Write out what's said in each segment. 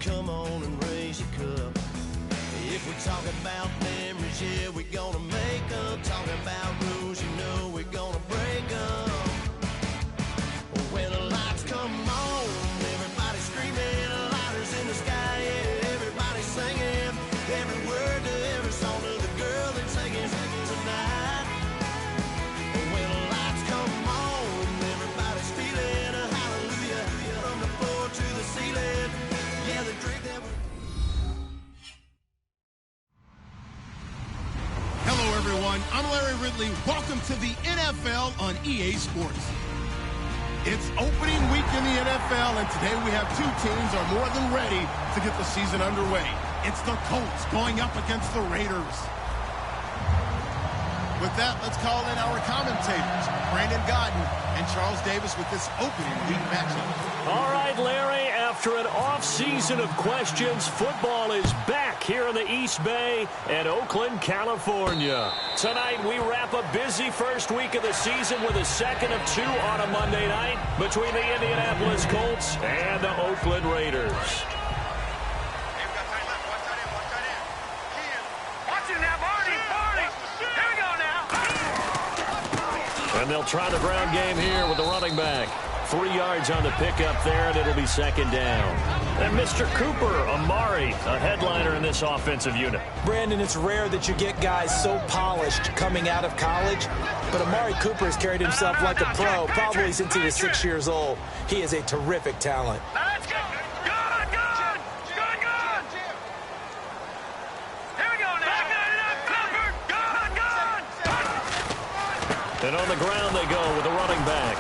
come on and raise your cup. If we talk about memories, yeah, we're gonna make them. Talking about rules, you know we're gonna break them. When the lights come on, everybody's screaming, lighters in the sky, yeah, everybody's singing. Every word to every song to the girl that's singing tonight. When the lights come on, everybody's feeling a hallelujah. From the floor to the ceiling, yeah, the drink that we... Hello, everyone. I'm Larry Ridley. Welcome to the NFL on EA Sports. It's opening week in the NFL, and today we have two teams are more than ready to get the season underway. It's the Colts going up against the Raiders. With that, let's call in our commentators, Brandon Godden and Charles Davis, with this opening week matchup. All right, Larry, after an off-season of questions, football is back here in the East Bay and Oakland, California. Tonight, we wrap a busy first week of the season with a second of two on a Monday night between the Indianapolis Colts and the Oakland Raiders. And they'll try the ground game here with the running back. 3 yards on the pickup there, and it'll be second down. And Mr. Cooper, Amari, a headliner in this offensive unit. Brandon, it's rare that you get guys so polished coming out of college, but Amari Cooper has carried himself like a pro probably since he was 6 years old. He is a terrific talent. Let's go. And on the ground they go with the running back.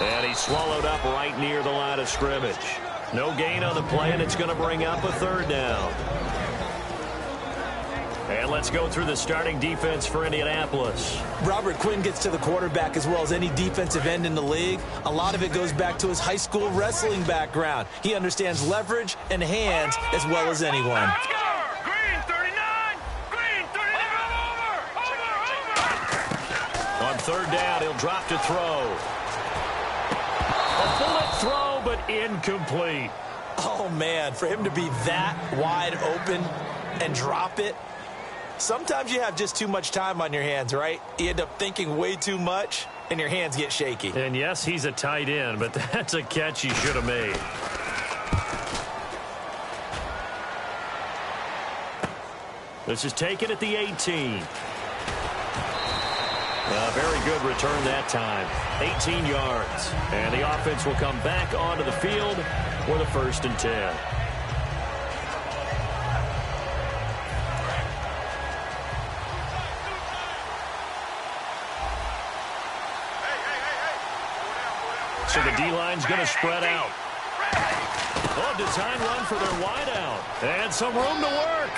And he's swallowed up right near the line of scrimmage. No gain on the play, and it's going to bring up a third down. And let's go through the starting defense for Indianapolis. Robert Quinn gets to the quarterback as well as any defensive end in the league. A lot of it goes back to his high school wrestling background. He understands leverage and hands as well as anyone. On third down, he'll drop to throw. A bullet throw, but incomplete. Oh, man, for him to be that wide open and drop it. Sometimes you have just too much time on your hands, right? You end up thinking way too much, and your hands get shaky. And, yes, he's a tight end, but that's a catch he should have made. This is taken at the 18. A very good return that time. 18 yards. And the offense will come back onto the field with a 1st and 10. So the D-line's going to spread out. Oh, design run for their wideout. And some room to work.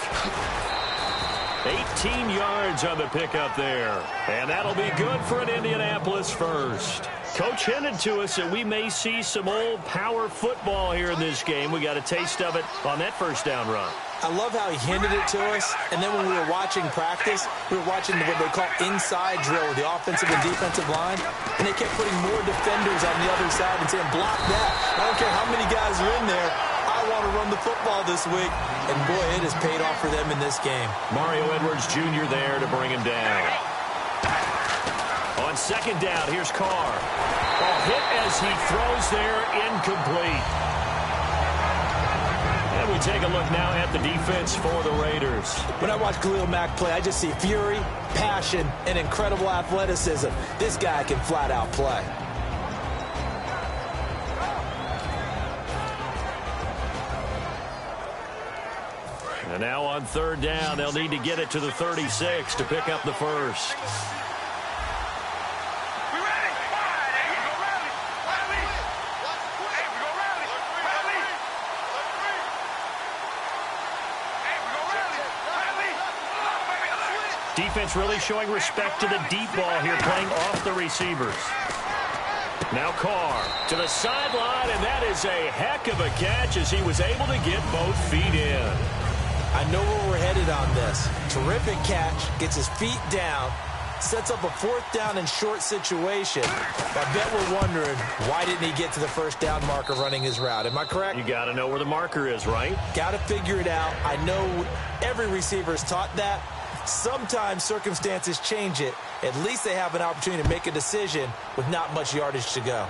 18 yards on the pickup there. And that'll be good for an Indianapolis first. Coach hinted to us that we may see some old power football here in this game. We got a taste of it on that first down run. I love how he hinted it to us, and then when we were watching practice, we were watching what they call inside drill with the offensive and defensive line, and they kept putting more defenders on the other side and saying, block that. I don't care how many guys are in there. I want to run the football this week. And, boy, it has paid off for them in this game. Mario Edwards Jr. there to bring him down. On second down, here's Carr. A hit as he throws there, incomplete. And we take a look now at the defense for the Raiders. When I watch Khalil Mack play, I just see fury, passion, and incredible athleticism. This guy can flat-out play. And now on third down, they'll need to get it to the 36 to pick up the first. Defense really showing respect to the deep ball here, playing off the receivers. Now Carr to the sideline, and that is a heck of a catch as he was able to get both feet in. I know where we're headed on this. Terrific catch, gets his feet down, sets up a 4th down and short situation. I bet we're wondering, why didn't he get to the first down marker running his route? Am I correct? You got to know where the marker is, right? Got to figure it out. I know every receiver is taught that. Sometimes circumstances change it. At least they have an opportunity to make a decision with not much yardage to go.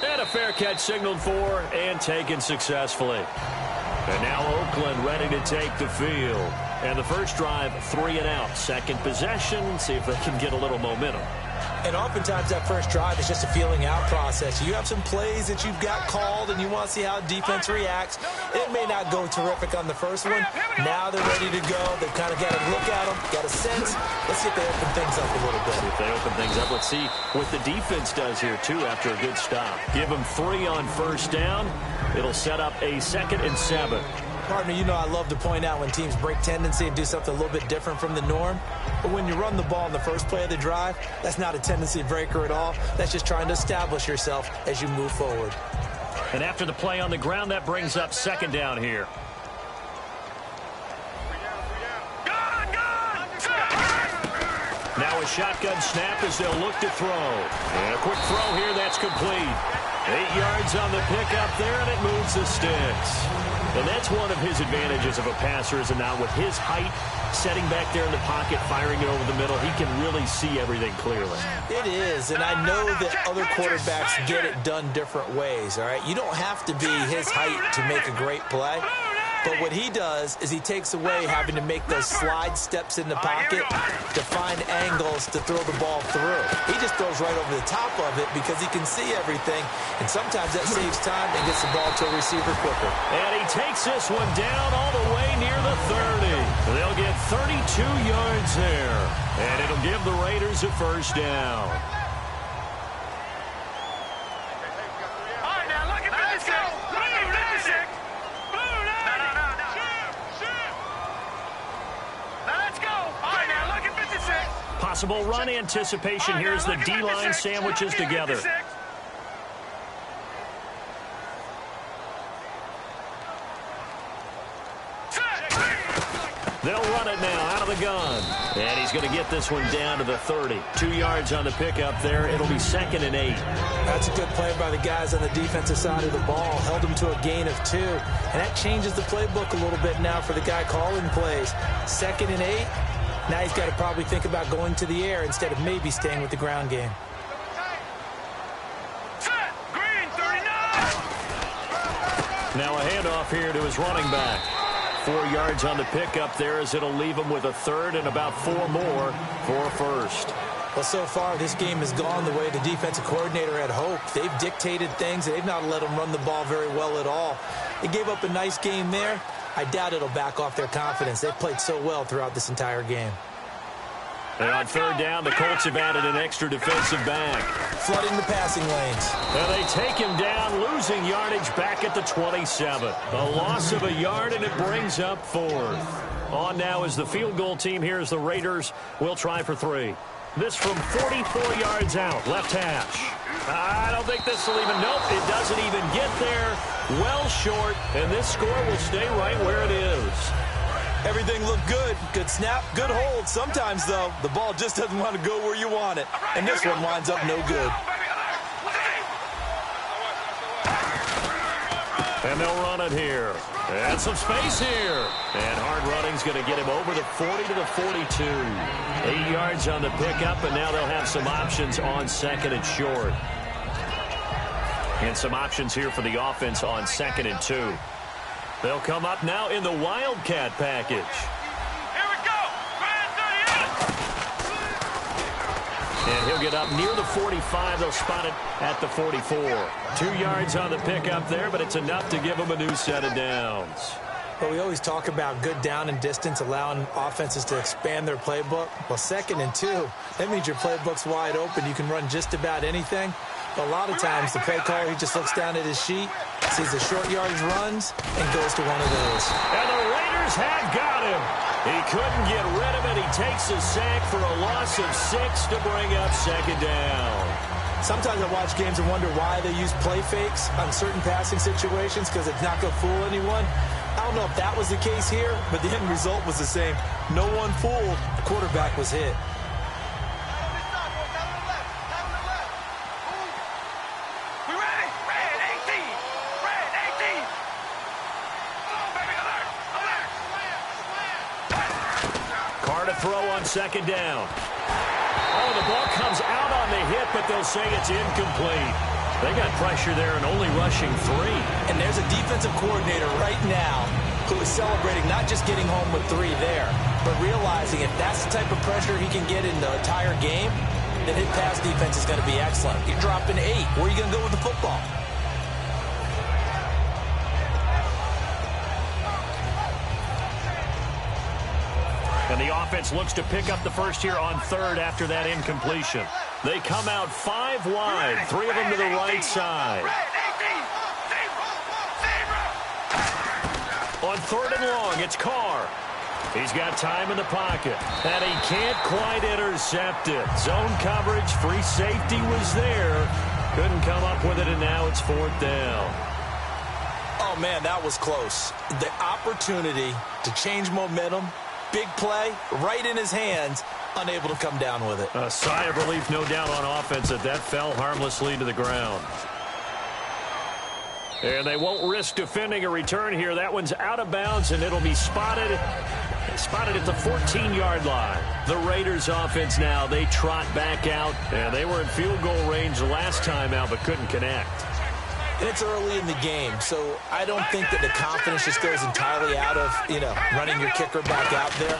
And a fair catch signaled for and taken successfully. And now Oakland ready to take the field. And the first drive, 3 and out. Second possession, see if they can get a little momentum. And oftentimes that first drive is just a feeling out process. You have some plays that you've got called and you want to see how defense reacts. It may not go terrific on the first one. Now they're ready to go. They've kind of got a look at them, got a sense. Let's see if they open things up a little bit. See if they open things up. Let's see what the defense does here, too, after a good stop. Give them 3 on first down. It'll set up a 2nd and 7. Partner, you know I love to point out when teams break tendency and do something a little bit different from the norm. But when you run the ball in the first play of the drive, that's not a tendency breaker at all. That's just trying to establish yourself as you move forward. And after the play on the ground, that brings up 2nd down here. Now a shotgun snap as they'll look to throw. And a quick throw here, that's complete. 8 yards on the pickup there, and it moves the sticks. And that's one of his advantages of a passer, is now with his height, setting back there in the pocket, firing it over the middle, he can really see everything clearly. It is, and I know that other quarterbacks get it done different ways, all right? You don't have to be his height to make a great play. But what he does is he takes away having to make those slide steps in the pocket to find angles to throw the ball through. He just throws right over the top of it because he can see everything, and sometimes that saves time and gets the ball to a receiver quicker. And he takes this one down all the way near the 30. They'll get 32 yards there, and it'll give the Raiders a first down. Possible run anticipation. Here's the D-line sandwiches together. They'll run it now out of the gun. And he's going to get this one down to the 30. 2 yards on the pickup there. It'll be 2nd and 8. That's a good play by the guys on the defensive side of the ball. Held him to a gain of 2. And that changes the playbook a little bit now for the guy calling plays. 2nd and 8. Now he's got to probably think about going to the air instead of maybe staying with the ground game. Now a handoff here to his running back. 4 yards on the pickup there as it'll leave him with a 3rd and about 4 more for a first. Well, so far this game has gone the way the defensive coordinator had hoped. They've dictated things. They've not let him run the ball very well at all. They gave up a nice game there. I doubt it'll back off their confidence. They've played so well throughout this entire game. And on 3rd down, the Colts have added an extra defensive back. Flooding the passing lanes. And they take him down, losing yardage back at the 27. A loss of a yard, and it brings up 4th. On now is the field goal team. Here's the Raiders. We'll try for 3. This from 44 yards out, left hash. I don't think this will even, nope, it doesn't even get there. Well short, and this score will stay right where it is. Everything looked good. Good snap, good hold. Sometimes, though, the ball just doesn't want to go where you want it. And this one winds up no good. And they'll run it here. And some space here. And hard running's going to get him over the 40 to the 42. 8 yards on the pickup, and now they'll have some options on 2nd and short. And some options here for the offense on 2nd and 2. They'll come up now in the Wildcat package. Here we go. And he'll get up near the 45. They'll spot it at the 44. 2 yards on the pickup there, but it's enough to give them a new set of downs. Well, we always talk about good down and distance, allowing offenses to expand their playbook. Well, 2nd and 2, that means your playbook's wide open. You can run just about anything. But a lot of times, the play caller, he just looks down at his sheet, sees the short yardage runs, and goes to one of those. And the Raiders have got him. He couldn't get rid of it. He takes a sack for a loss of 6 to bring up 2nd down. Sometimes I watch games and wonder why they use play fakes on certain passing situations, because it's not going to fool anyone. I don't know if that was the case here, but the end result was the same. No one fooled. The quarterback was hit. throw on second down. Oh, the ball comes out on the hit, but they'll say it's incomplete. They got pressure there and only rushing 3. And there's a defensive coordinator right now who is celebrating not just getting home with 3 there, but realizing if that's the type of pressure he can get in the entire game, then his pass defense is going to be excellent. You're dropping 8. Where are you going to go with the football? And the offense looks to pick up the first here on 3rd after that incompletion. They come out 5 wide, 3 of them to the right side. On 3rd and long, it's Carr. He's got time in the pocket, and he can't quite intercept it. Zone coverage, free safety was there. Couldn't come up with it, and now it's 4th down. Oh, man, that was close. The opportunity to change momentum, big play, right in his hands, unable to come down with it. A sigh of relief, no doubt, on offense that fell harmlessly to the ground. And they won't risk defending a return here. That one's out of bounds, and it'll be spotted at the 14-yard line. The Raiders offense now, they trot back out, and they were in field goal range the last time out, but couldn't connect. And it's early in the game, so I don't think that the confidence just goes entirely out of, running your kicker back out there.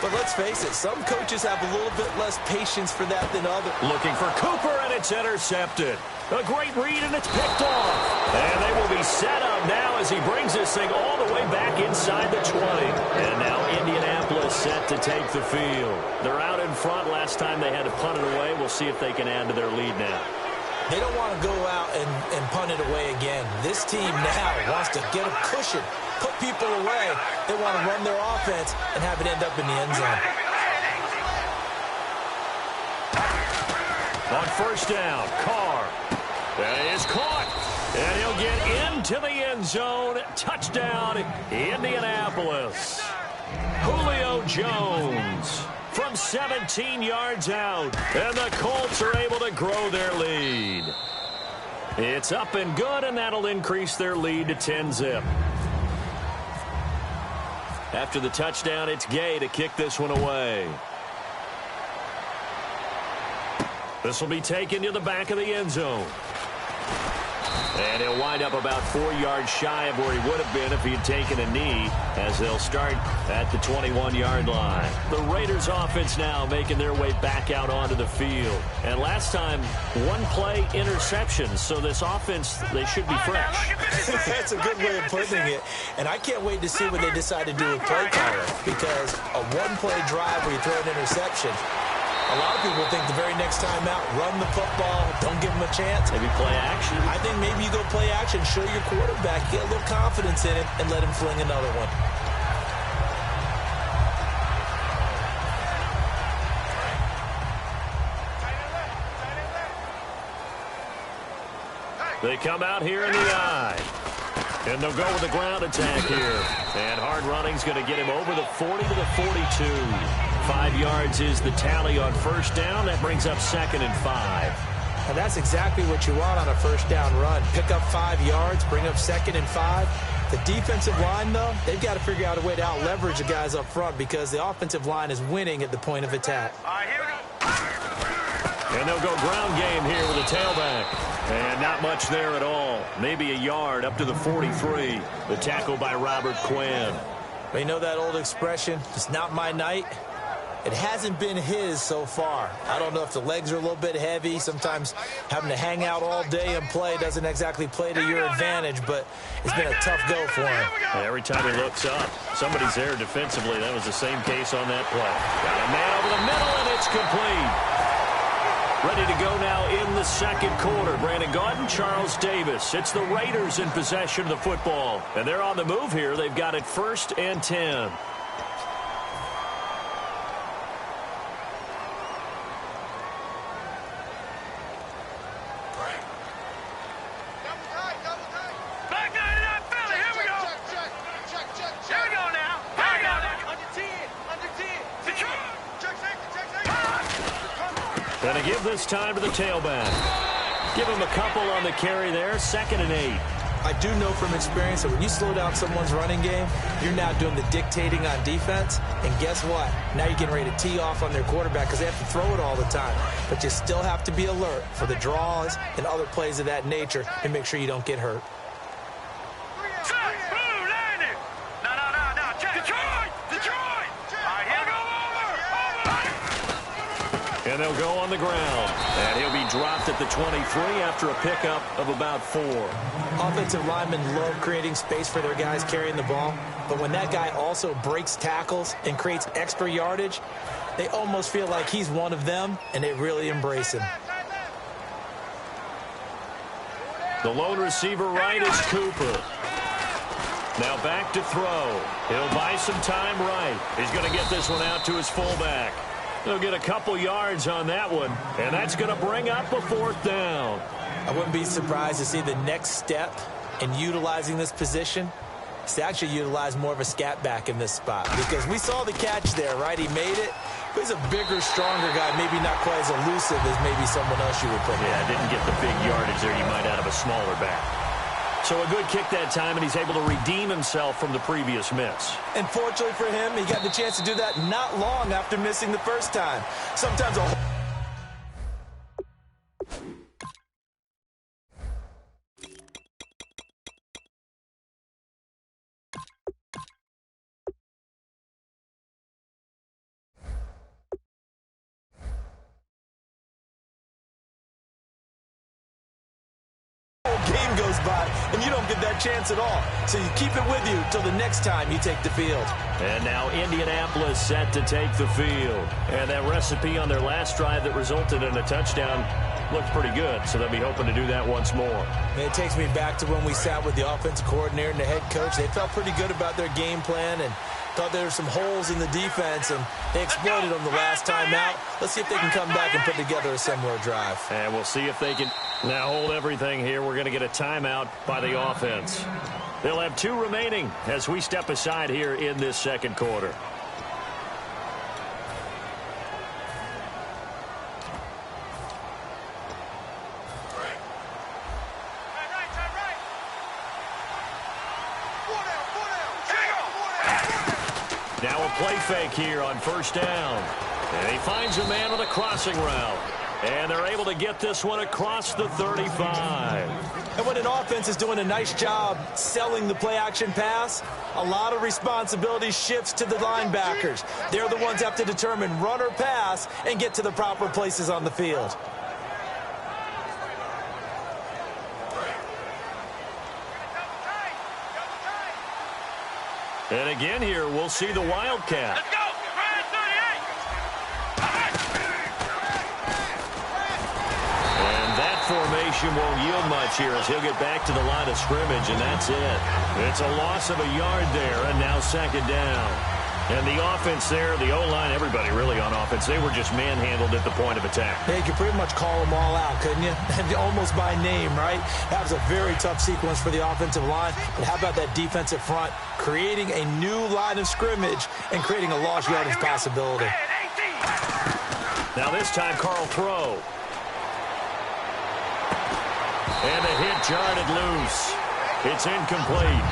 But let's face it, some coaches have a little bit less patience for that than others. Looking for Cooper, and it's intercepted. A great read, and it's picked off. And they will be set up now as he brings this thing all the way back inside the 20. And now Indianapolis set to take the field. They're out in front. Last time they had to punt it away. We'll see if they can add to their lead now. They don't want to go out and punt it away again. This team now wants to get a cushion, put people away. They want to run their offense and have it end up in the end zone. On 1st down, Carr. That is caught. And he'll get into the end zone. Touchdown, Indianapolis. Julio Jones from 17 yards out. And the Colts are able to grow their lead. It's up and good, and that'll increase their lead to 10-zip. After the touchdown, it's Gay to kick this one away. This will be taken to the back of the end zone. And he'll wind up about 4 yards shy of where he would have been if he had taken a knee, as they'll start at the 21-yard line. The Raiders offense now making their way back out onto the field. And last time, 1-play interceptions, so this offense, they should be fresh. That's a good way of putting it. And I can't wait to see what they decide to do with play calling, because a 1-play drive where you throw an interception, a lot of people think the very next time out, run the football, don't give them a chance. Maybe play action. I think maybe you go play action, show your quarterback, get a little confidence in it, and let him fling another one. They come out here in the eye. And they'll go with the ground attack here. And hard running's going to get him over the 40 to the 42. 5 yards is the tally on 1st down. That brings up 2nd and 5. And that's exactly what you want on a 1st down run. Pick up 5 yards, bring up 2nd and 5. The defensive line, though, they've got to figure out a way to out-leverage the guys up front, because the offensive line is winning at the point of attack. All right, here we go. And they'll go ground game here with a tailback. And not much there at all. Maybe a yard up to the 43. The tackle by Robert Quinn. Well, you know that old expression, it's not my night? It hasn't been his so far. I don't know if the legs are a little bit heavy. Sometimes having to hang out all day and play doesn't exactly play to your advantage, but it's been a tough go for him. And every time he looks up, somebody's there defensively. That was the same case on that play. Got a man over the middle, and it's complete. Ready to go now in the 2nd quarter. Brandon Gaudin, Charles Davis. It's the Raiders in possession of the football. And they're on the move here. They've got it 1st and 10. Going to give this time to the tailback. Give him a couple on the carry there. 2nd and 8. I do know from experience that when you slow down someone's running game, you're now doing the dictating on defense. And guess what? Now you're getting ready to tee off on their quarterback because they have to throw it all the time. But you still have to be alert for the draws and other plays of that nature and make sure you don't get hurt. And they'll go on the ground. And he'll be dropped at the 23 after a pickup of about 4. Offensive linemen love creating space for their guys carrying the ball. But when that guy also breaks tackles and creates extra yardage, they almost feel like he's one of them, and they really embrace him. The lone receiver right is Cooper. Now back to throw. He'll buy some time right. He's going to get this one out to his fullback. He'll get a couple yards on that one, and that's going to bring up a 4th down. I wouldn't be surprised to see the next step in utilizing this position is to actually utilize more of a scat back in this spot, because we saw the catch there, right? He made it. But he's a bigger, stronger guy, maybe not quite as elusive as maybe someone else you would put in. Yeah, didn't get the big yardage there you might out of a smaller back. So a good kick that time, and he's able to redeem himself from the previous miss. And fortunately for him, he got the chance to do that not long after missing the first time. Sometimes a game goes by, and you don't get that chance at all. So you keep it with you till the next time you take the field. And now Indianapolis set to take the field. And that recipe on their last drive that resulted in a touchdown looked pretty good, so they'll be hoping to do that once more. And it takes me back to when we sat with the offensive coordinator and the head coach. They felt pretty good about their game plan and thought there were some holes in the defense, and they exploited them the last time out. Let's see if they can come back and put together a similar drive. And we'll see if they can now hold everything here. We're going to get a timeout by the offense. They'll have 2 remaining as we step aside here in this second quarter. Now a play fake here on first down. And he finds a man on a crossing route. And they're able to get this one across the 35. And when an offense is doing a nice job selling the play-action pass, a lot of responsibility shifts to the linebackers. They're the ones that have to determine run or pass and get to the proper places on the field. And again here, we'll see the Wildcat. Let's go! And that formation won't yield much here as he'll get back to the line of scrimmage, and that's it. It's a loss of a yard there, and now second down. And the offense there, the O-line, everybody really on offense, they were just manhandled at the point of attack. Yeah, you could pretty much call them all out, couldn't you? Almost by name, right? That was a very tough sequence for the offensive line. But how about that defensive front creating a new line of scrimmage and creating a lost yardage possibility? Now this time, Carl throw. And the hit jarred it loose. It's incomplete.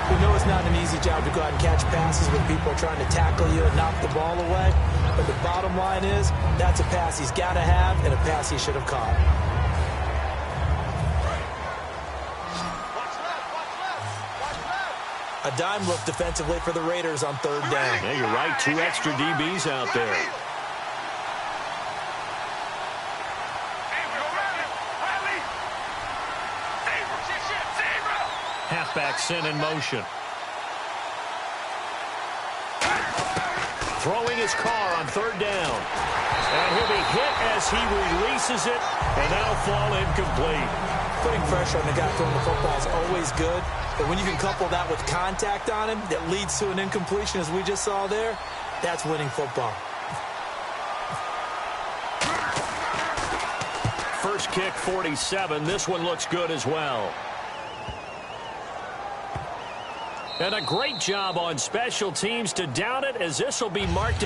We know it's not an easy job to go out and catch passes when people are trying to tackle you and knock the ball away. But the bottom line is, that's a pass he's got to have and a pass he should have caught. A dime look defensively for the Raiders on third down. Yeah, you're right. 2 extra DBs out there. Halfback sent in motion. Throwing his car on third down. And he'll be hit as he releases it, and that'll fall incomplete. Putting pressure on the guy throwing the football is always good, but when you can couple that with contact on him that leads to an incompletion, as we just saw there, that's winning football. First kick, 47. This one looks good as well. And a great job on special teams to down it, as this will be marked.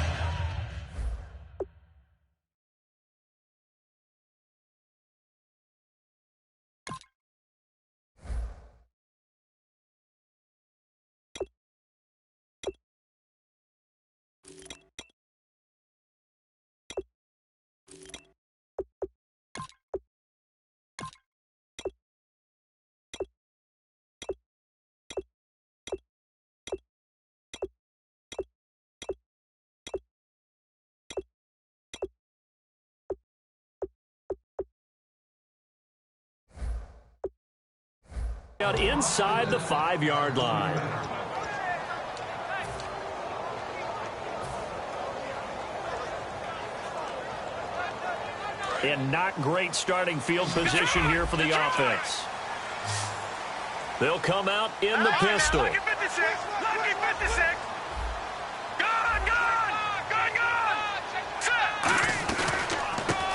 out inside the 5-yard line. And not great starting field position here for the offense. They'll come out in the pistol. Lucky 56. Lucky 56.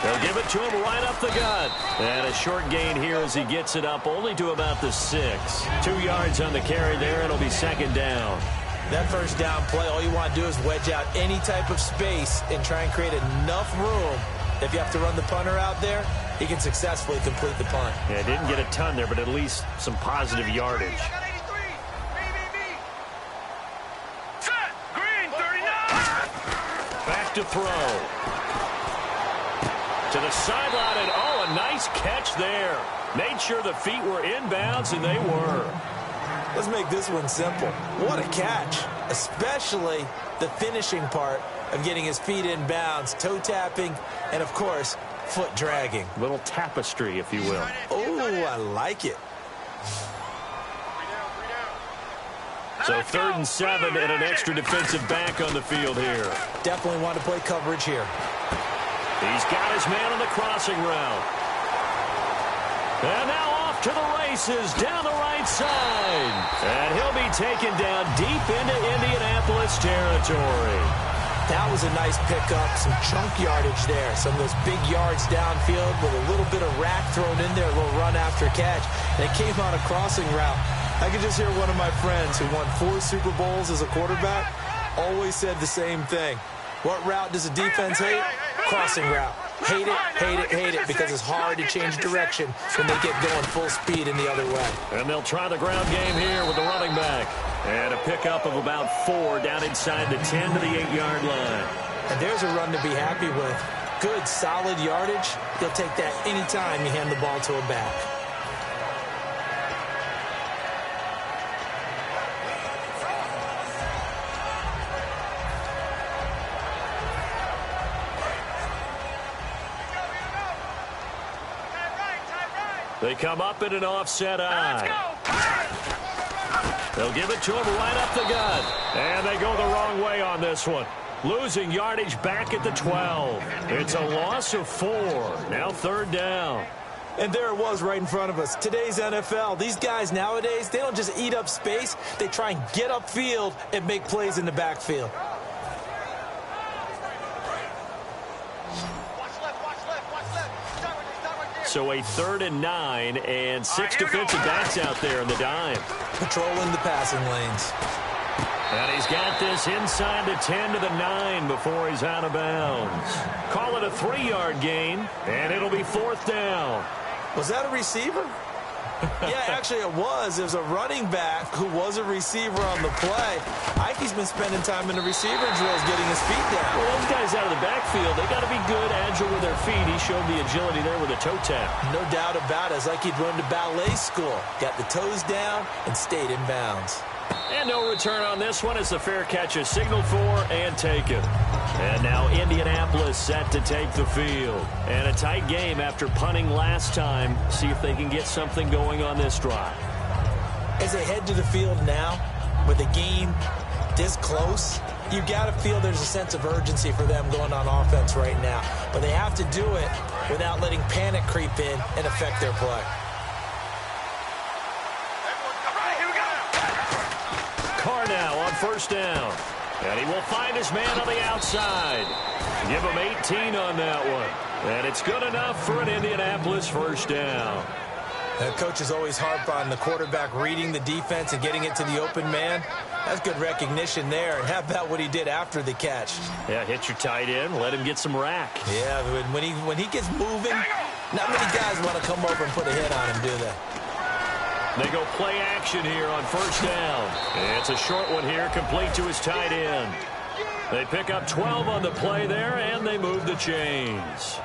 They'll give it to him right up the gut. And a short gain here as he gets it up only to about the 6. 2 yards on the carry there. It'll be second down. That first down play, all you want to do is wedge out any type of space and try and create enough room. If you have to run the punter out there, he can successfully complete the punt. Yeah, didn't get a ton there, but at least some positive yardage. Set. Green 39. Back to throw. To the sideline, and oh, a nice catch there. Made sure the feet were inbounds, and they were. Let's make this one simple. What a catch, especially the finishing part of getting his feet in bounds, toe tapping, and, of course, foot dragging. Little tapestry, if you will. Oh, I like it. So 3rd and 7 and an extra defensive back on the field here. Definitely want to play coverage here. He's got his man on the crossing route. And now off to the races down the right side. And he'll be taken down deep into Indianapolis territory. That was a nice pickup, some chunk yardage there. Some of those big yards downfield with a little bit of rack thrown in there, a little run after catch. And it came on a crossing route. I could just hear one of my friends who won 4 Super Bowls as a quarterback always said the same thing. What route does a defense hate? Crossing route. Hate it, hate it, hate it, because it's hard to change direction when they get going full speed in the other way. And they'll try the ground game here with the running back. And a pickup of about 4 down inside the 10 to the 8-yard line. And there's a run to be happy with. Good, solid yardage. You'll take that anytime you hand the ball to a back. They come up in an offset eye. They'll give it to him right up the gut. And they go the wrong way on this one. Losing yardage back at the 12. It's a loss of 4. Now 3rd down. And there it was right in front of us. Today's NFL, these guys nowadays, they don't just eat up space. They try and get upfield and make plays in the backfield. So a 3rd and 9 and 6 defensive backs out there in the dime. Patrolling the passing lanes. And he's got this inside the 10 to the 9 before he's out of bounds. Call it a 3-yard gain, and it'll be 4th down. Was that a receiver? Yeah, actually it was. It was a running back who was a receiver on the play. Ike's been spending time in the receiver drills getting his feet down. Well, those guys out of the backfield, they got to be good, agile with their feet. He showed the agility there with a toe tap. No doubt about it. It's like he'd run to ballet school. Got the toes down and stayed in bounds. And no return on this one as the fair catch is signaled for and taken. And now Indianapolis set to take the field. And a tight game after punting last time. See if they can get something going on this drive. As they head to the field now, with the game this close, you got to feel there's a sense of urgency for them going on offense right now. But they have to do it without letting panic creep in and affect their play. Carr now on 1st down. And he will find his man on the outside. Give him 18 on that one. And it's good enough for an Indianapolis 1st down. Coaches always harp on the quarterback reading the defense and getting it to the open man. That's good recognition there. And how about what he did after the catch? Yeah, hit your tight end, let him get some rack. Yeah, when he gets moving, not many guys want to come over and put a hit on him, do they? They go play action here on 1st down. It's a short one here, complete to his tight end. They pick up 12 on the play there, and they move the chains.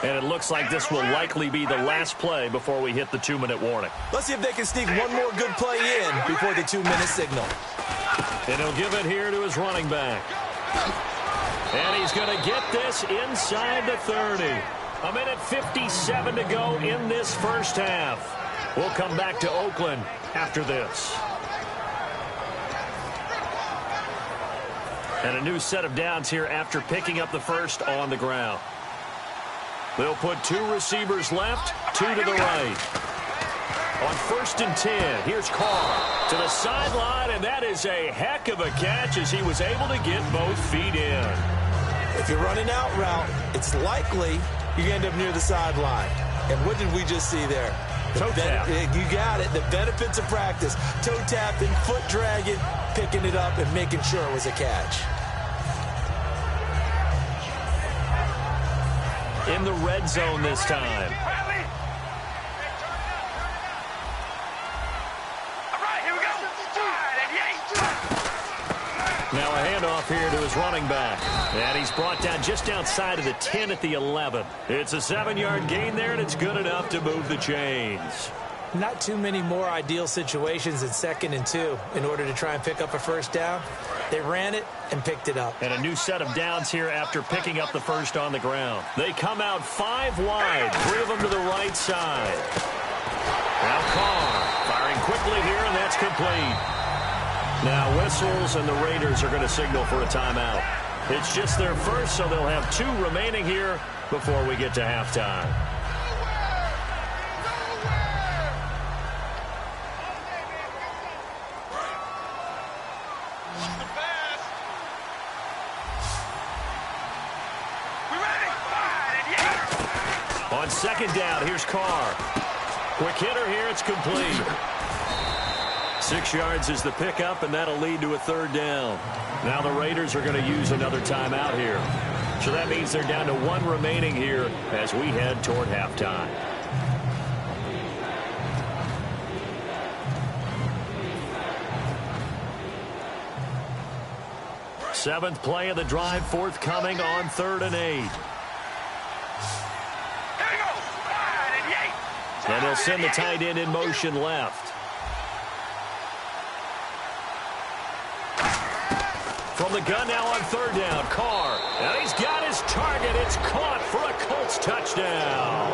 And it looks like this will likely be the last play before we hit the 2-minute warning. Let's see if they can sneak one more good play in before the 2-minute signal. And he'll give it here to his running back. And he's going to get this inside the 30. 1:57 to go in this first half. We'll come back to Oakland after this. And a new set of downs here after picking up the first on the ground. They'll put 2 receivers left, 2 to the right. On 1st and 10, here's Carr to the sideline, and that is a heck of a catch as he was able to get both feet in. If you're running out route, it's likely you end up near the sideline. And what did we just see there? Toe tap. You got it. The benefits of practice. Toe tapping, foot dragging, picking it up, and making sure it was a catch. In the red zone this time. Now a handoff here to his running back. And he's brought down just outside of the 10 at the 11. It's a 7-yard gain there, and it's good enough to move the chains. Not too many more ideal situations in 2nd and 2 in order to try and pick up a first down. They ran it and picked it up. And a new set of downs here after picking up the first on the ground. They come out 5 wide, 3 of them to the right side. Now Carr firing quickly here, and that's complete. Now whistles, and the Raiders are going to signal for a timeout. It's just their first, so they'll have 2 remaining here before we get to halftime. On 2nd down, here's Carr. Quick hitter here, it's complete. 6 yards is the pickup, and that'll lead to a 3rd down. Now the Raiders are going to use another timeout here. So that means they're down to 1 remaining here as we head toward halftime. Seventh play of the drive forthcoming on 3rd and 8. And they'll send the tight end in motion left. From the gun now on 3rd down, Carr. And he's got his target. It's caught for a Colts touchdown.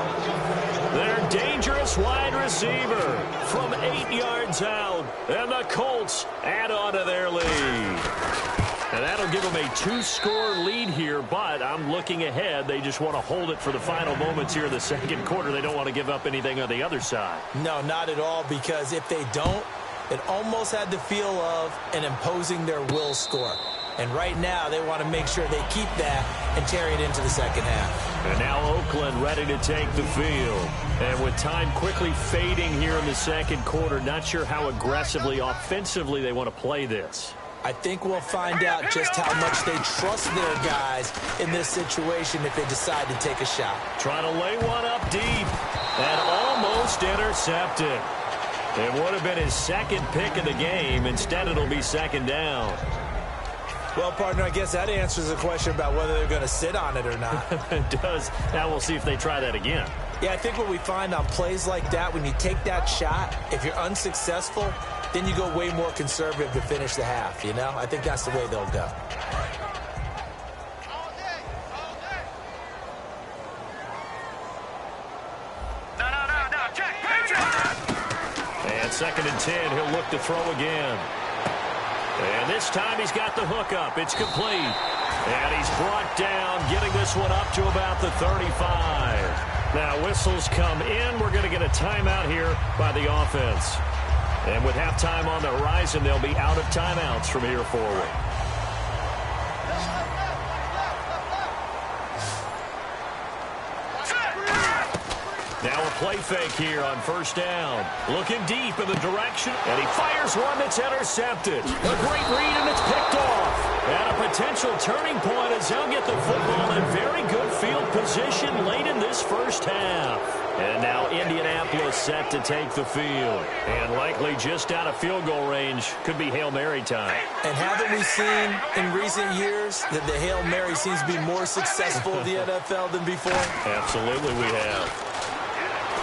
Their dangerous wide receiver from 8 yards out. And the Colts add on to their lead. And that'll give them a 2-score lead here, but I'm looking ahead. They just want to hold it for the final moments here in the 2nd quarter. They don't want to give up anything on the other side. No, not at all, because if they don't, it almost had the feel of an imposing their will score. And right now, they want to make sure they keep that and carry it into the 2nd half. And now Oakland ready to take the field. And with time quickly fading here in the 2nd quarter, not sure how aggressively, offensively they want to play this. I think we'll find out just how much they trust their guys in this situation if they decide to take a shot. Trying to lay one up deep and almost intercepted. It would have been his 2nd pick of the game. Instead, it'll be 2nd down. Well, partner, I guess that answers the question about whether they're going to sit on it or not. It does. Now we'll see if they try that again. Yeah, I think what we find on plays like that, when you take that shot, if you're unsuccessful, then you go way more conservative to finish the half, you know? I think that's the way they'll go. No, check. And 2nd and 10, he'll look to throw again. And this time he's got the hook up. It's complete. And he's brought down, getting this one up to about the 35. Now whistles come in. We're going to get a timeout here by the offense. And with halftime on the horizon, they'll be out of timeouts from here forward. Now a play fake here on 1st down. Looking deep in the direction, and he fires one that's intercepted. A great read, and it's picked off. And a potential turning point as he'll get the football in very good field position late in this first half. And now Indianapolis set to take the field. And likely just out of field goal range. Could be Hail Mary time. And haven't we seen in recent years that the Hail Mary seems to be more successful in the NFL than before? Absolutely we have.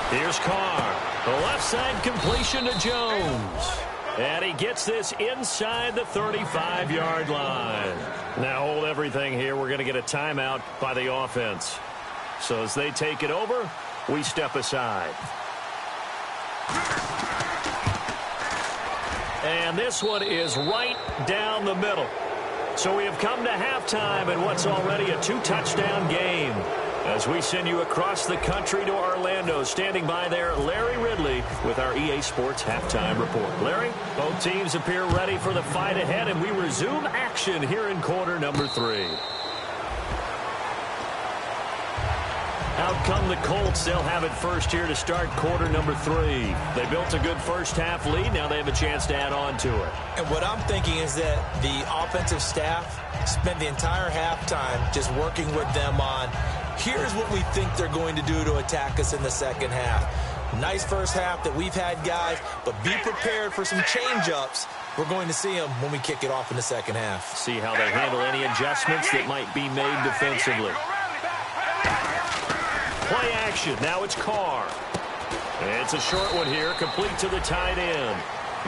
Here's Carr. The left side completion to Jones. And he gets this inside the 35-yard line. Now hold everything here. We're going to get a timeout by the offense. So as they take it over, we step aside. And this one is right down the middle. So we have come to halftime in what's already a 2-touchdown game. As we send you across the country to Orlando, standing by there, Larry Ridley with our EA Sports Halftime Report. Larry, both teams appear ready for the fight ahead, and we resume action here in quarter number 3. Out come the Colts. They'll have it first here to start quarter number 3. They built a good first-half lead. Now they have a chance to add on to it. And what I'm thinking is that the offensive staff spent the entire halftime just working with them on, here's what we think they're going to do to attack us in the second half. Nice first half that we've had, guys, but be prepared for some change-ups. We're going to see them when we kick it off in the second half. See how they handle any adjustments that might be made defensively. Play action. Now it's Carr. It's a short one here, complete to the tight end.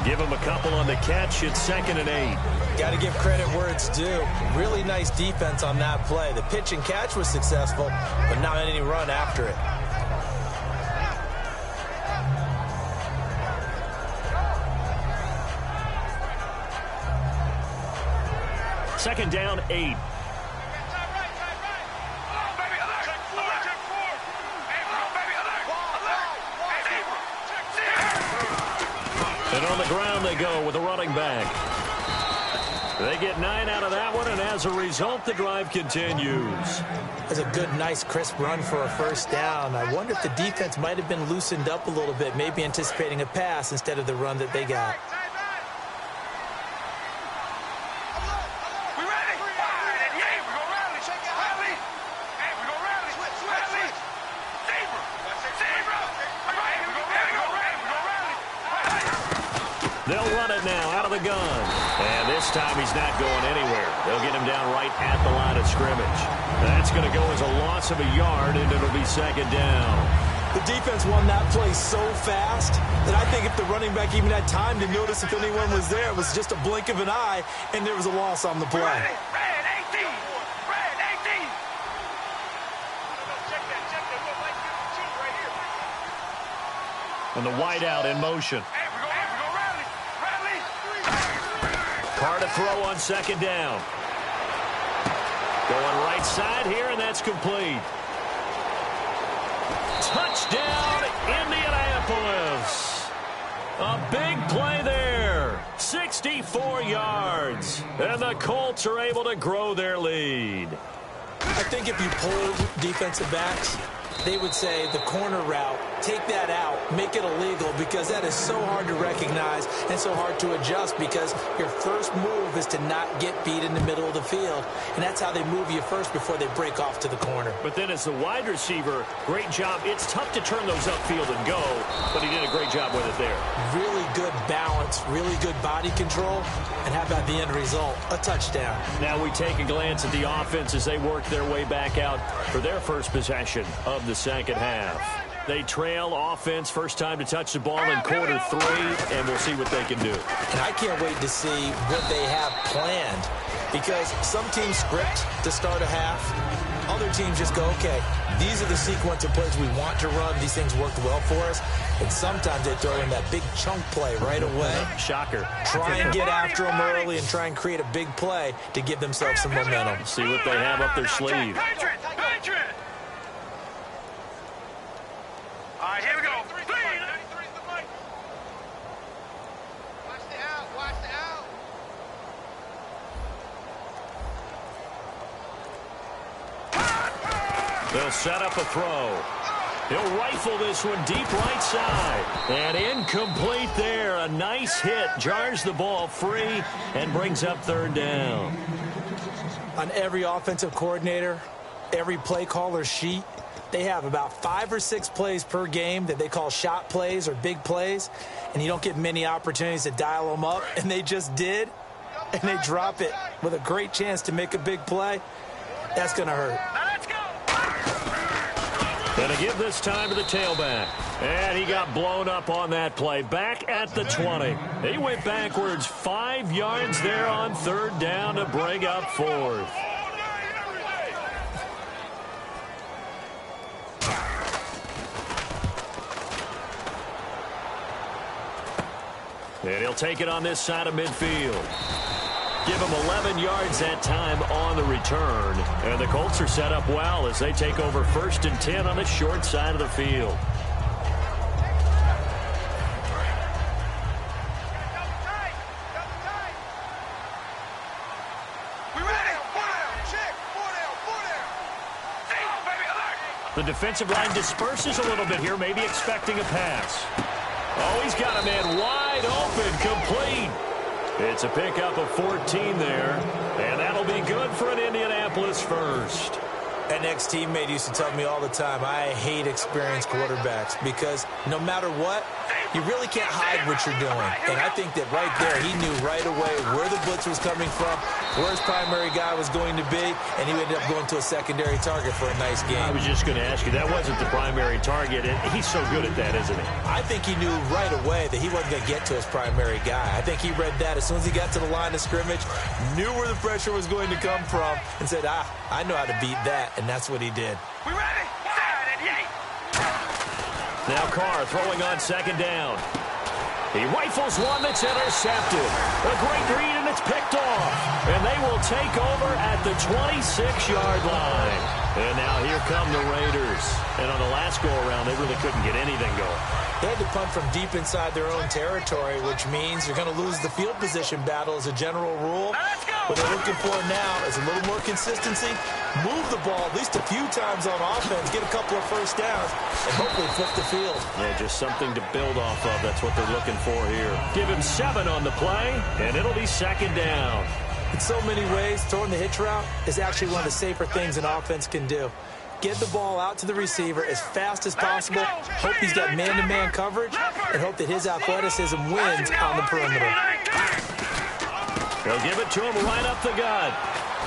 Give him a couple on the catch. It's 2nd and 8. Got to give credit where it's due. Really nice defense on that play. The pitch and catch was successful, but not any run after it. Second down, 8. And on the ground they go with a running back. They get 9 out of that one, and as a result, the drive continues. That's a good, nice, crisp run for a first down. I wonder if the defense might have been loosened up a little bit, maybe anticipating a pass instead of the run that they got. They'll run it now out of the gun. And this time he's not going anywhere. They'll get him down right at the line of scrimmage. That's going to go as a loss of a yard, and it'll be 2nd down. The defense won that play so fast that I think if the running back even had time to notice if anyone was there, it was just a blink of an eye, and there was a loss on the play. Red 18. Red 18. Check that. Right here. And the wideout in motion. Carr to throw on 2nd down. Going right side here, and that's complete. Touchdown, Indianapolis. A big play there. 64 yards. And the Colts are able to grow their lead. I think if you polled defensive backs, they would say the corner route, take that out, make it illegal, because that is so hard to recognize and so hard to adjust, because your first move is to not get beat in the middle of the field, and that's how they move you first before they break off to the corner. But then as the wide receiver, great job. It's tough to turn those upfield and go, but he did a great job with it there. Really good balance, really good body control, and how about the end result? A touchdown. Now we take a glance at the offense as they work their way back out for their first possession of the second half. They trail offense, first time to touch the ball in quarter 3, and we'll see what they can do. And I can't wait to see what they have planned, because some teams script to start a half. Other teams just go, okay, these are the sequence of plays we want to run. These things worked well for us. And sometimes they throw in that big chunk play right away. Shocker. Try and get after them early and try and create a big play to give themselves some momentum. See what they have up their sleeve. Patriot. All right, here we go. Watch the out. They'll set up a throw. He'll rifle this one deep right side. And incomplete there. A nice hit. Jars the ball free and brings up 3rd down. On every offensive coordinator, every play caller sheet, they have about 5 or 6 plays per game that they call shot plays or big plays, and you don't get many opportunities to dial them up, and they just did, and they drop it with a great chance to make a big play. That's going to hurt. And to give this time to the tailback. And he got blown up on that play. Back at the 20. He went backwards 5 yards there on 3rd down to bring up 4th. And he'll take it on this side of midfield. Give him 11 yards that time on the return. And the Colts are set up well as they take over 1st and 10 on the short side of the field. The defensive line disperses a little bit here, maybe expecting a pass. Oh, he's got a man wide open, complete. It's a pickup of 14 there, and that'll be good for an Indianapolis first. An ex-teammate used to tell me all the time, I hate experienced quarterbacks because no matter what, you really can't hide what you're doing. And I think that right there, he knew right away where the blitz was coming from, where his primary guy was going to be, and he ended up going to a secondary target for a nice game. I was just going to ask you, that wasn't the primary target. He's so good at that, isn't he? I think he knew right away that he wasn't going to get to his primary guy. I think he read that as soon as he got to the line of scrimmage, knew where the pressure was going to come from, and said, I know how to beat that, and that's what he did. We ready? Now Carr throwing on 2nd down. He rifles one that's intercepted. A great read, and it's picked off. And they will take over at the 26-yard line. And now here come the Raiders. And on the last go-around, they really couldn't get anything going. They had to punt from deep inside their own territory, which means you're going to lose the field position battle as a general rule. What they're looking for now is a little more consistency, move the ball at least a few times on offense, get a couple of first downs, and hopefully flip the field. Yeah, just something to build off of. That's what they're looking for here. Give him 7 on the play, and it'll be 2nd down. In so many ways, throwing the hitch route is actually one of the safer things an offense can do. Get the ball out to the receiver as fast as possible, hope he's got man-to-man coverage, and hope that his athleticism wins on the perimeter. They'll give it to him right up the gut.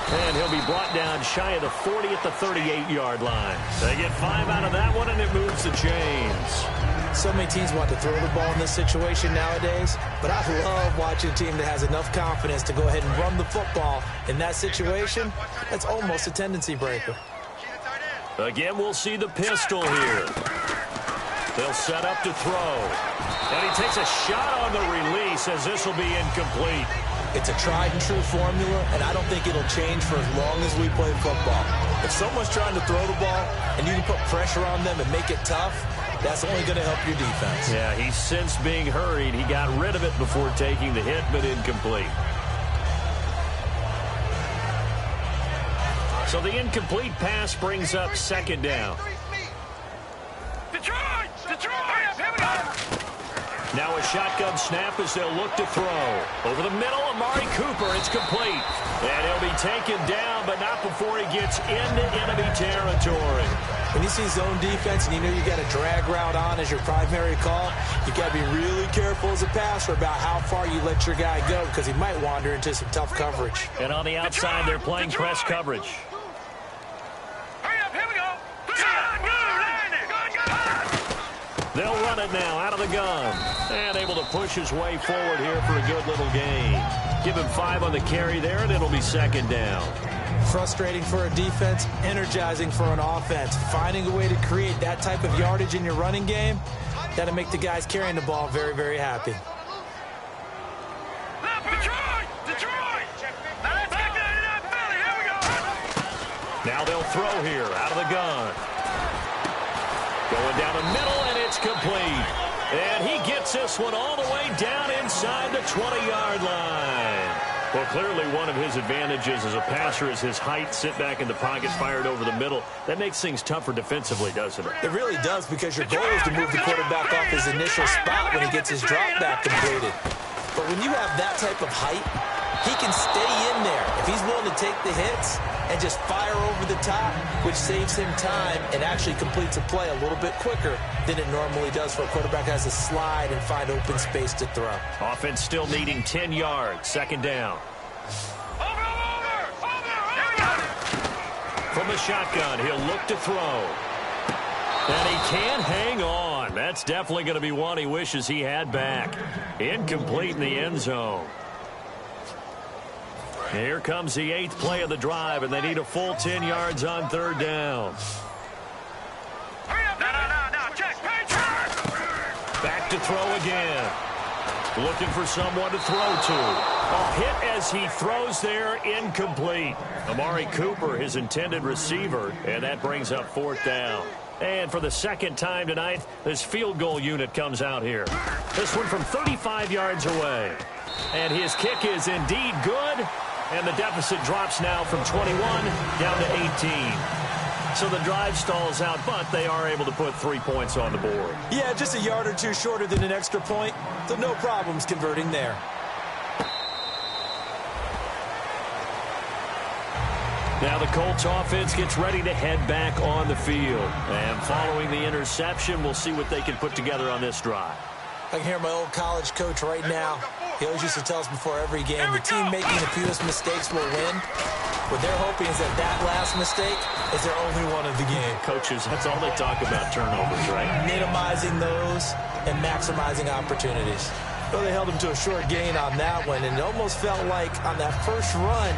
And he'll be brought down shy of the 40 at the 38-yard line. They get 5 out of that one, and it moves the chains. So many teams want to throw the ball in this situation nowadays, but I love watching a team that has enough confidence to go ahead and run the football. In that situation, that's almost a tendency breaker. Again, we'll see the pistol here. They'll set up to throw. And he takes a shot on the release as this will be incomplete. It's a tried-and-true formula, and I don't think it'll change for as long as we play football. If someone's trying to throw the ball and you can put pressure on them and make it tough, that's only going to help your defense. Yeah, he's since being hurried. He got rid of it before taking the hit, but incomplete. So the incomplete pass brings up 2nd down. Detroit! Here we go! Now a shotgun snap as they'll look to throw. Over the middle, Amari Cooper. It's complete. And he'll be taken down, but not before he gets into enemy territory. When you see zone defense and you know you got a drag route on as your primary call, you got to be really careful as a passer about how far you let your guy go because he might wander into some tough coverage. And on the outside, they're playing press coverage. Hurry up, here we go! They'll run it now out of the gun. And able to push his way forward here for a good little gain. Give him 5 on the carry there, and it'll be 2nd down. Frustrating for a defense, energizing for an offense. Finding a way to create that type of yardage in your running game, that'll make the guys carrying the ball very, very happy. Detroit! Now let's get to that Philly. Here we go! Now they'll throw here out of the gun. Going down the middle, and it's complete. And he gets this one all the way down inside the 20-yard line. Well, clearly one of his advantages as a passer is his height. Sit back in the pocket, fired over the middle. That makes things tougher defensively, doesn't it? It really does, because your goal is to move the quarterback off his initial spot when he gets his drop back completed. But when you have that type of height, he can stay in there if he's willing to take the hits and just fire over the top, which saves him time and actually completes a play a little bit quicker than it normally does for a quarterback who has to slide and find open space to throw. Offense still needing 10 yards. 2nd down. Over! From the shotgun, he'll look to throw. And he can't hang on. That's definitely going to be one he wishes he had back. Incomplete in the end zone. Here comes the 8th play of the drive, and they need a full 10 yards on 3rd down. Back to throw again. Looking for someone to throw to. A hit as he throws there, incomplete. Amari Cooper, his intended receiver, and that brings up 4th down. And for the 2nd time tonight, this field goal unit comes out here. This one from 35 yards away. And his kick is indeed good. And the deficit drops now from 21 down to 18. So the drive stalls out, but they are able to put 3 points on the board. Yeah, just a yard or two shorter than an extra point, so no problems converting there. Now the Colts offense gets ready to head back on the field. And following the interception, we'll see what they can put together on this drive. I can hear my old college coach right now. He always used to tell us before every game, the team making the fewest mistakes will win. What they're hoping is that last mistake is their only one of the game. Coaches, that's all they talk about, turnovers, right? Minimizing those and maximizing opportunities. Well, they held him to a short gain on that one, and it almost felt like on that first run,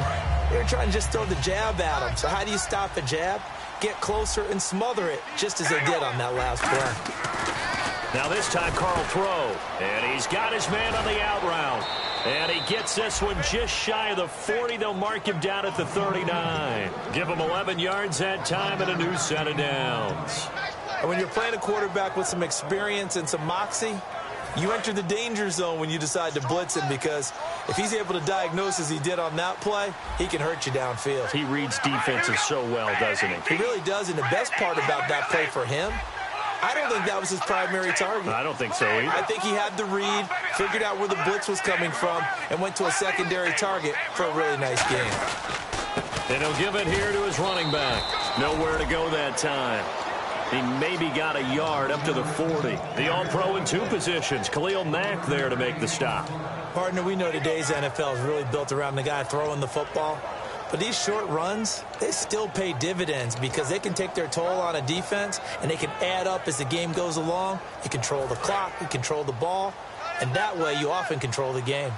they were trying to just throw the jab at him. So how do you stop a jab? Get closer and smother it, just as they did on that last play. Now this time Carl throw, and he's got his man on the out route. And he gets this one just shy of the 40. They'll mark him down at the 39. Give him 11 yards that time and a new set of downs. And when you're playing a quarterback with some experience and some moxie, you enter the danger zone when you decide to blitz him, because if he's able to diagnose as he did on that play, he can hurt you downfield. He reads defenses so well, doesn't he? He really does, and the best part about that play for him, I don't think that was his primary target. I don't think so either. I think he had the read, figured out where the blitz was coming from, and went to a secondary target for a really nice game. And he'll give it here to his running back. Nowhere to go that time. He maybe got a yard up to the 40. The All-Pro in 2 positions. Khalil Mack there to make the stop. Partner, we know today's NFL is really built around the guy throwing the football. But these short runs, they still pay dividends because they can take their toll on a defense, and they can add up as the game goes along. You control the clock, you control the ball, and that way you often control the game.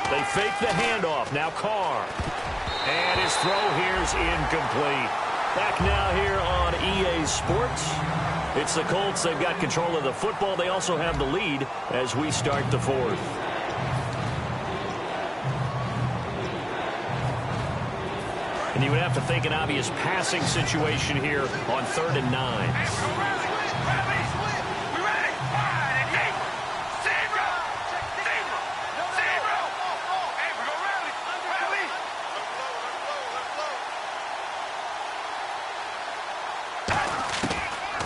They fake the handoff. Now Carr. And his throw here is incomplete. Back now here on EA Sports. It's the Colts. They've got control of the football. They also have the lead as we start the 4th. And you would have to think an obvious passing situation here on 3rd and 9.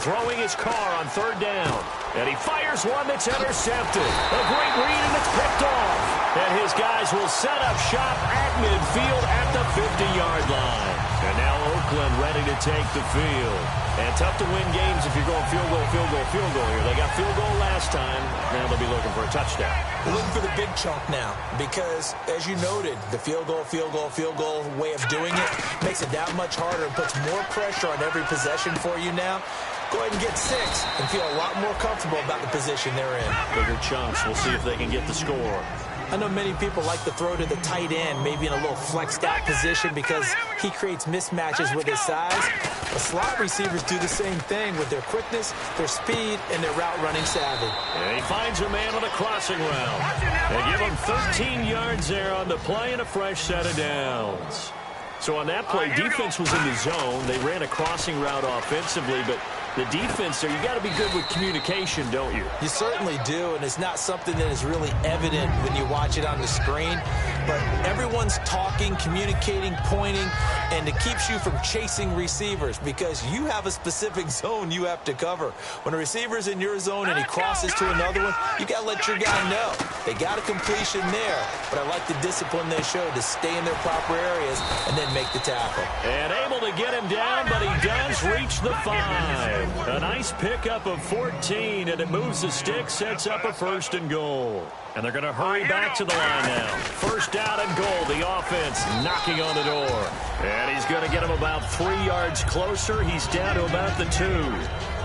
Throwing his car on 3rd down. And he fires one that's intercepted. A great read, and it's picked off. And his guys will set up shop at midfield at the 50-yard line. And now Oakland ready to take the field. And tough to win games if you're going field goal, field goal, field goal here. They got field goal last time. Now they'll be looking for a touchdown. They're looking for the big chunk now because, as you noted, the field goal way of doing it makes it that much harder and puts more pressure on every possession for you now. Go ahead and get 6 and feel a lot more comfortable about the position they're in. Bigger chunks. We'll see if they can get the score. I know many people like to throw to the tight end, maybe in a little flexed out position because he creates mismatches with his size. The slot receivers do the same thing with their quickness, their speed, and their route running savvy. And he finds a man on a crossing route. They give him 13 yards there on the play and a fresh set of downs. So on that play, defense was in the zone. They ran a crossing route offensively, but the defense there, you got to be good with communication, don't you? You certainly do, and it's not something that is really evident when you watch it on the screen. But everyone's talking, communicating, pointing, and it keeps you from chasing receivers because you have a specific zone you have to cover. When a receiver's in your zone and he crosses to another one, you got to let your guy know. They got a completion there, but I like the discipline they showed to stay in their proper areas and then make the tackle. And able to get him down, but he does reach the 5. A nice pickup of 14, and it moves the stick, sets up a 1st and goal. And they're going to hurry back to the line now. 1st down and goal. The offense knocking on the door. And he's going to get him about 3 yards closer. He's down to about the 2.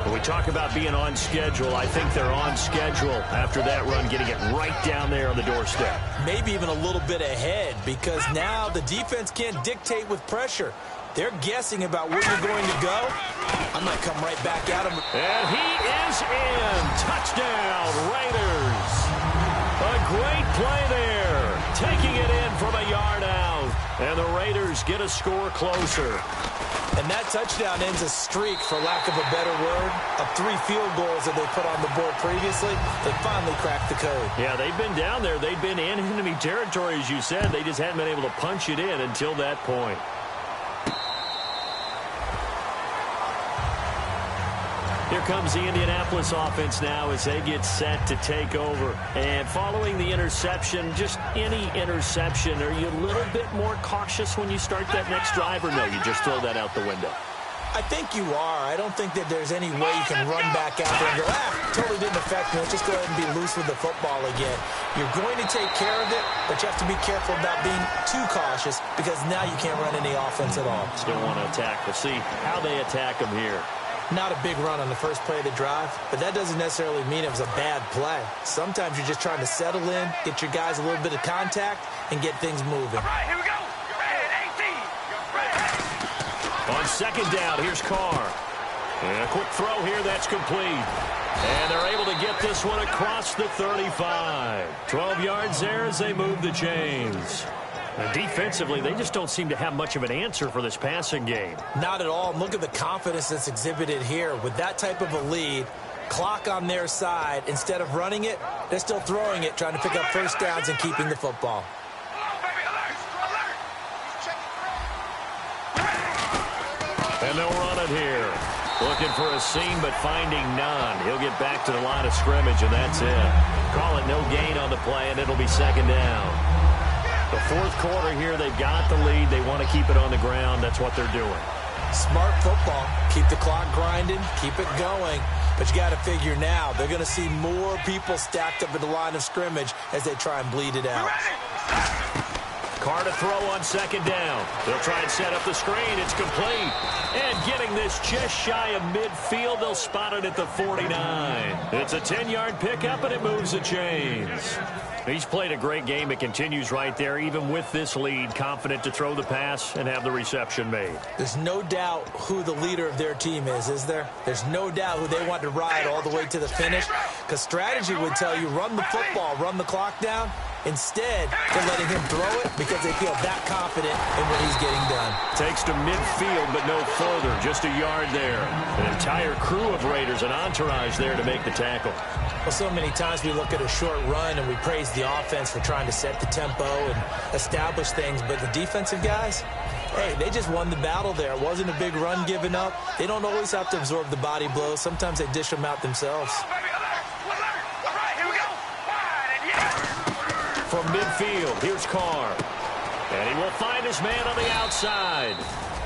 When we talk about being on schedule, I think they're on schedule after that run, getting it right down there on the doorstep. Maybe even a little bit ahead, because now the defense can't dictate with pressure. They're guessing about where you're going to go. I might come right back at him. And he is in. Touchdown, Raiders. A great play there. Taking it in from a yard out. And the Raiders get a score closer. And that touchdown ends a streak, for lack of a better word, of 3 field goals that they put on the board previously. They finally cracked the code. Yeah, they've been down there. They've been in enemy territory, as you said. They just hadn't been able to punch it in until that point. Here comes the Indianapolis offense now as they get set to take over. And following the interception, just any interception, are you a little bit more cautious when you start that next drive, or no, you just throw that out the window? I think you are. I don't think that there's any way you can run back out there and go, totally didn't affect me. Let's just go ahead and be loose with the football again. You're going to take care of it, but you have to be careful about being too cautious, because now you can't run any offense at all. Still want to attack. We'll see how they attack them here. Not a big run on the first play of the drive, but that doesn't necessarily mean it was a bad play. Sometimes you're just trying to settle in, get your guys a little bit of contact, and get things moving. All right, here we go. Red 18. On 2nd down, here's Carr. And a quick throw here, that's complete. And they're able to get this one across the 35. 12 yards there as they move the chains. And defensively, they just don't seem to have much of an answer for this passing game. Not at all. And look at the confidence that's exhibited here. With that type of a lead, clock on their side, instead of running it, they're still throwing it, trying to pick up 1st downs and keeping the football. And they'll run it here. Looking for a seam, but finding none. He'll get back to the line of scrimmage, and that's it. Call it no gain on the play, and it'll be 2nd down. The 4th quarter here, they've got the lead. They want to keep it on the ground. That's what they're doing. Smart football. Keep the clock grinding. Keep it going. But you got to figure now, they're going to see more people stacked up at the line of scrimmage as they try and bleed it out. Carr to throw on 2nd down. They'll try and set up the screen. It's complete. And getting this just shy of midfield, they'll spot it at the 49. It's a 10-yard pickup, and it moves the chains. He's played a great game. It continues right there, even with this lead, confident to throw the pass and have the reception made. There's no doubt who the leader of their team is there? There's no doubt who they want to ride all the way to the finish, because strategy would tell you run the football, run the clock down. Instead, they're letting him throw it because they feel that confident in what he's getting done. Takes to midfield, but no further. Just a yard there. An entire crew of Raiders, an entourage there to make the tackle. Well, so many times we look at a short run and we praise the offense for trying to set the tempo and establish things, but the defensive guys, hey, they just won the battle there. It wasn't a big run given up. They don't always have to absorb the body blows. Sometimes they dish them out themselves. From midfield, here's Carr. And he will find his man on the outside.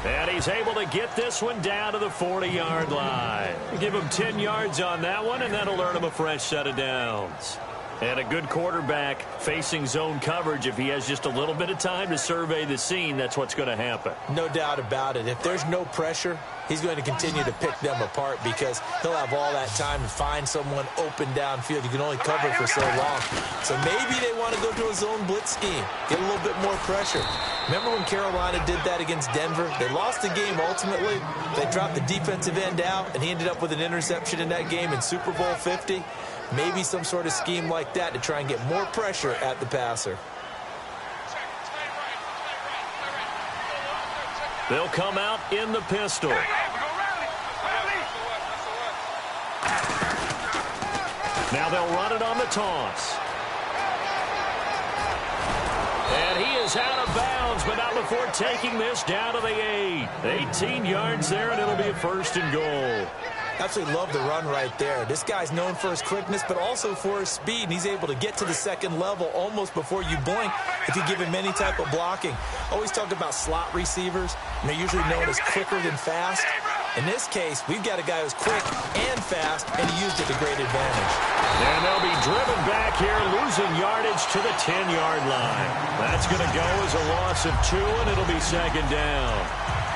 And he's able to get this one down to the 40-yard line. Give him 10 yards on that one, and that'll earn him a fresh set of downs. And a good quarterback facing zone coverage. If he has just a little bit of time to survey the scene, that's what's going to happen. No doubt about it. If there's no pressure, he's going to continue to pick them apart because he'll have all that time to find someone open downfield. You can only cover for so long. So maybe they want to go to a zone blitz scheme, get a little bit more pressure. Remember when Carolina did that against Denver? They lost the game ultimately. They dropped the defensive end out, and he ended up with an interception in that game in Super Bowl 50. Maybe some sort of scheme like that to try and get more pressure at the passer. They'll come out in the pistol. Now they'll run it on the toss. And he is out of bounds, but not before taking this down to the 8. 18 yards there, and it'll be a 1st and goal. Absolutely love the run right there. This guy's known for his quickness, but also for his speed, and he's able to get to the 2nd level almost before you blink if you give him any type of blocking. Always talk about slot receivers, and they're usually known as quicker than fast. In this case, we've got a guy who's quick and fast, and he used it to great advantage. And they'll be driven back here, losing yardage to the 10-yard line. That's going to go as a loss of 2, and it'll be second down.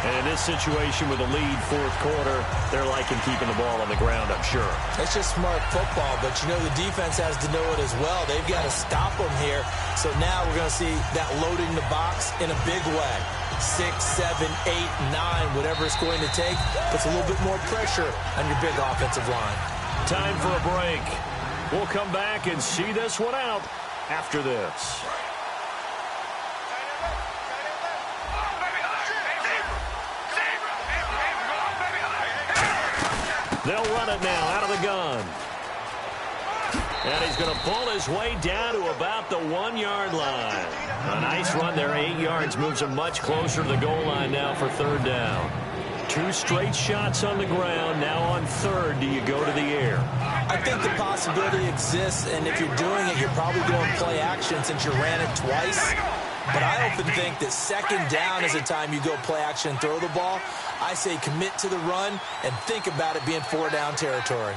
And in this situation with a lead fourth quarter, they're liking keeping the ball on the ground, I'm sure. It's just smart football, but you know the defense has to know it as well. They've got to stop them here. So now we're going to see that loading the box in a big way. 6, 7, 8, 9, whatever it's going to take, puts a little bit more pressure on your big offensive line. Time for a break. We'll come back and see this one out after this. They'll run it now out of the gun. And he's going to pull his way down to about the 1-yard line. A nice run there, 8 yards, moves him much closer to the goal line now for third down. 2 straight shots on the ground. Now on third, do you go to the air? I think the possibility exists, and if you're doing it, you're probably going play action since you ran it twice. But I often think that second down is the time you go play action and throw the ball. I say commit to the run and think about it being 4-down territory.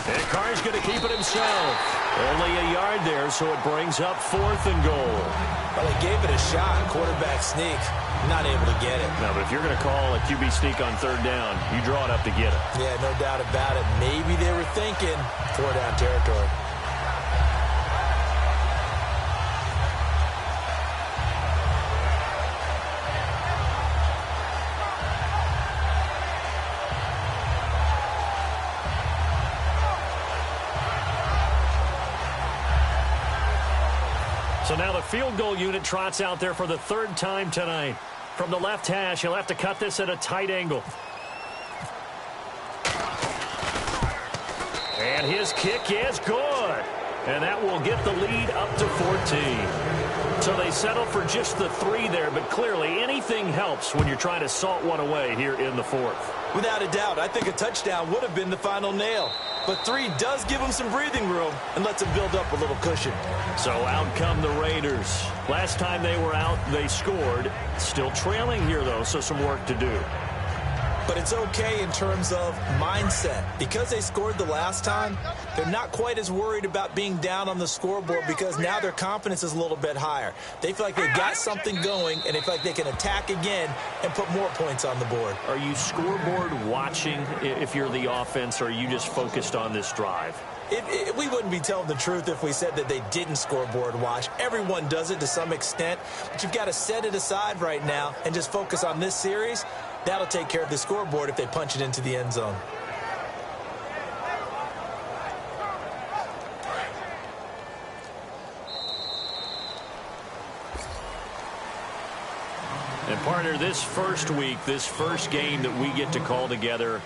And Carr's going to keep it himself. Only a yard there, so it brings up 4th and goal. Well, they gave it a shot. Quarterback sneak. Not able to get it. No, but if you're going to call a QB sneak on third down, you draw it up to get it. Yeah, no doubt about it. Maybe they were thinking 4-down territory. So now the field goal unit trots out there for the 3rd time tonight. From the left hash, he'll have to cut this at a tight angle. And his kick is good. And that will get the lead up to 14. So they settle for just the 3 there, but clearly anything helps when you're trying to salt one away here in the 4th. Without a doubt, I think a touchdown would have been the final nail. But 3 does give them some breathing room and lets them build up a little cushion. So out come the Raiders. Last time they were out, they scored. Still trailing here, though, so some work to do. But it's okay in terms of mindset. Because they scored the last time, they're not quite as worried about being down on the scoreboard because now their confidence is a little bit higher. They feel like they've got something going, and they feel like they can attack again and put more points on the board. Are you scoreboard watching if you're the offense, or are you just focused on this drive? We wouldn't be telling the truth if we said that they didn't scoreboard watch. Everyone does it to some extent, but you've got to set it aside right now and just focus on this series. That'll take care of the scoreboard if they punch it into the end zone. And partner, this first week, this first game that we get to call together,